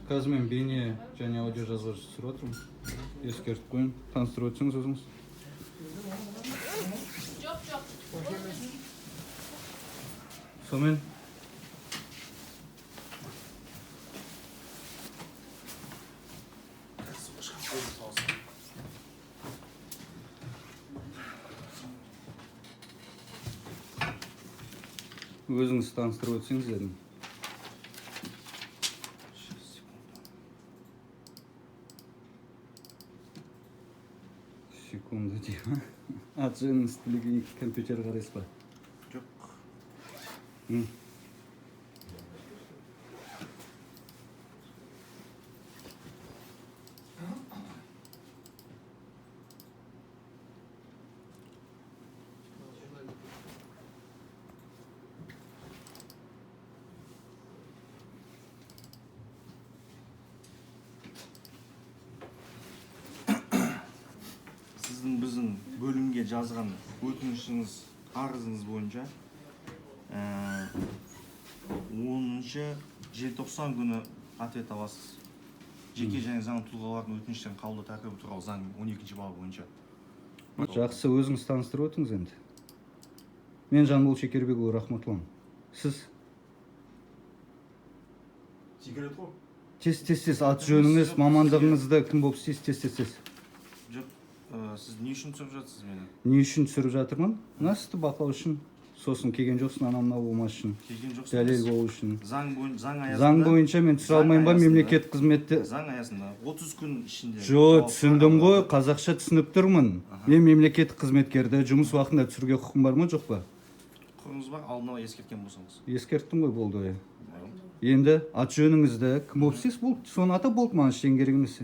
Қазір мен бейне және аудио жазғыш түсіріп отырмын. Ескертіп қойын. Таныстырып өтсеңіз өзіңіз. Жоқ. Сонымен өзіңіз таныстырып өтсеңіз дедім. Секунду деймін. Аты-жөніңіз, телефон, компьютер қарайсыз ба? Жоқ. Сіздің біздің бөлімге жазған өтінішіңіз, арызыңыз бойынша 10 желтоқсан күні ответ аласыз. Жеке және заң тұлғалардың өтініштерін қабылдау тәртібі туралы заң 12 бабы бойынша. Жақсы, өзіңіз таныстырып өтіңіз енді. Мен Жанбол Шекербекұлы Рахматуллан. Сіз? Секрет қой? Тез аты-жөніңіз, мамандығыңызды кім болып істейсіз? Тез. Жоқ, сіз не үшін түсіріп жатсыз мені? Не үшін түсіріп жатырмын? Мына сізді бақылау үшін. Сосын келген жоқсын, анау болмас үшін. Келген жоқсыз. Дәлел болу үшін. Заң бойынша мен түсіре алмайын ба мемлекет қызметте? Заң аясында 30 күн ішінде. Жоқ, түсіндім ғой, қазақша түсініп тұрмын. Мен мемлекеттік қызметкерді жұмыс уақытында түсіруге құқым бар ма, жоқ па? Құқыңыз бар, алдын ала ескерткен болсаңыз. Ескерттім ғой, болды ғой. Енді аты-жөніңізді кім болып істейсіз? Болды, соны ата болды, маған ештеңе керек емес.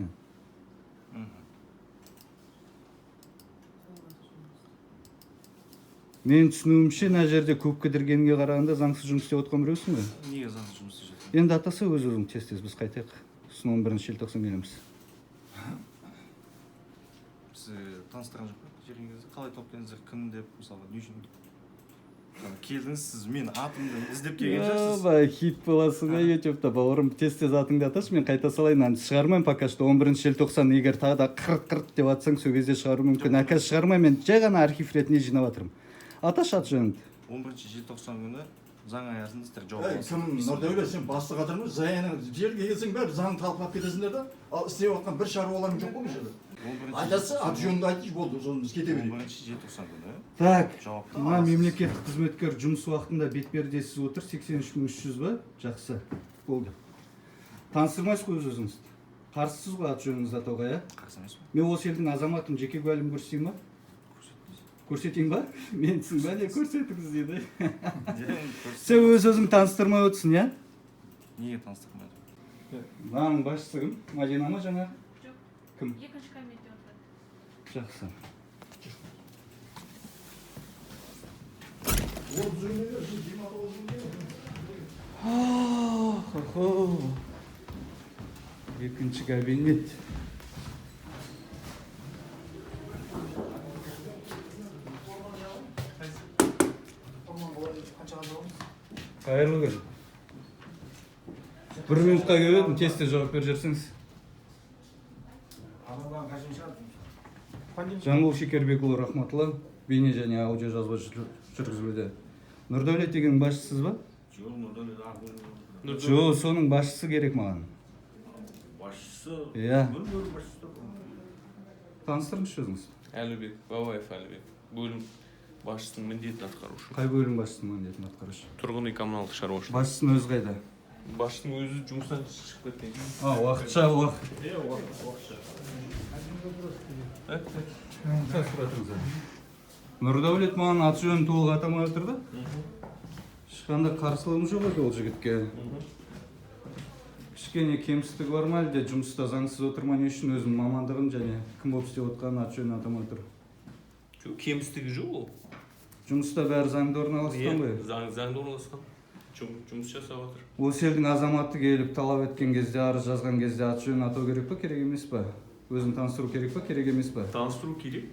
Мен түсінуімше, мына жерде көп кідіргенге қарағанда заңсыз жұмыс істеп отқан біреусің ғой? Неге заңсыз жұмыс істеп жатыр? Енді атаса өз-өзің тез біз қайтайық. Сосын 11 желтоқсан келеміз. Сіз таныстырған жоқ па? Жеріңізді қалай топтаңыздар, кім деп, мысалы, не үшін келдіңіз, сіз мен атымды іздеп келген жоқсыз. Хит боласың, ютубта бауырым, тез атыңды аташы, мен қайта салайын. Шығармайын пока что 11 желтоқсан, егер тағы да қырық деп атсаң, сол кезде шығару мүмкін. Қазір шығармайын, мен жай ғана архив ретінде жинап жатырмын. Аташ аты-жөніңді. 11 желтоқсан күні заң аясында сіздер жауап аласыз. Кім Нұрдәулет, сен бастық адамсың, жайының жерге келсең бәрі заң талқылап кетесіңдер да, ал істеп жатқан бір шаруаларың жоқ қой бұл жерде. Айтасы, аты-жөніңді айтшы болды, соны біз кете берейік. 11 желтоқсан күні Так, жауапты мына мемлекеттік қызметкер жұмыс уақытында бетпердесіз отыр, 83.300 ба? Жақсы, болды. Таныстырмайсыз ғой өз-өзіңізді. Қарсысыз ғой аты-жөніңізді атауға, иә? Қарсы емес пе? Мен осы елдің азаматын, жеке куәлігін көрсетейін ба? Көрсетейін ба? Менсің ба, не көрсетіңіз дейді. Сен өз-өзің таныстырмай өтсін, иә? Неге таныстырмайды? Мынаның басшысы кім? Мадина ма жаңа? Жоқ. Кім? Екінші комитет отырады. Жақсы. Екінші кабинет. Қайырлы күн. 1 минутқа келедім, тез жауап беріп жүрсеңіз. Жанбол Шекербекұлы Рахматуллан, бейне және аудио жазба жүргізілуде. Нұрдәулет деген басшысыз ба? Жоқ, Нұрдәулет Жоқ, соның басшысы керек маған. Басшысы? Иә. Бөлім басшысы. Таныстырыңызшы өзіңіз. Әлібек, Бабаев Әлібек. Бөлім басшысының міндетін атқарушы. Қай бөлім басшысының міндетін атқарушы? Тұрғын үй коммуналдық шаруашылық. Басшысының өзі қайда? Басшының өзі жұмыстан шығып кеткен. Уақытша. Иә, уақытша. Нұрдәулет маған аты-жөнін толық атамай отыр да? Ешқандай қарсылығым жоқ еді ол жігітке. Кішкене кемістігі бар ма әлде жұмыста заңсыз отыр ма, не үшін өзінің мамандығын және кім болып істеп отқанын аты-жөнін атамай отыр? Жоқ, кемістігі жоқ ол. Жұмыста бәрі заңда орналасқан ғой? Заңда орналасқан. Жұмыс жасап жатыр. Осы елдің азаматы келіп талап еткен кезде, арыз жазған кезде аты-жөнін атау керек па, керек емес па? Өзін таныстыру керек па, керек емес па? Таныстыру керек.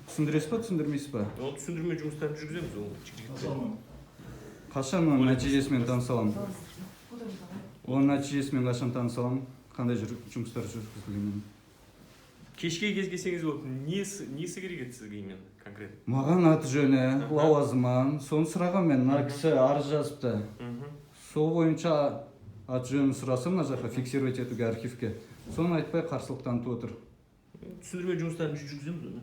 Түсіндіресіз ба, түсіндірмейсіз ба? Ол түсіндірме жұмыстарын жүргіземіз ол. Қашан нәтижесімен таныса аламын? Onun нәтижесімен қашан таныса аламын, қандай жұмыстар жүргізілгенін. Кешке кезгесеңіз болады. Несі керек еді сізге именно конкретно? Маған аты жөні, лауазымын, соны сұраған мен, мына кісі арыз жазыпты. Сол бойынша аты жөнін сұрасам, мына жаққа фиксировать етуге архивке. Соны айтпай қарсылық танытып отыр. Түсіндірме жұмыстарын жүргіземіз оны.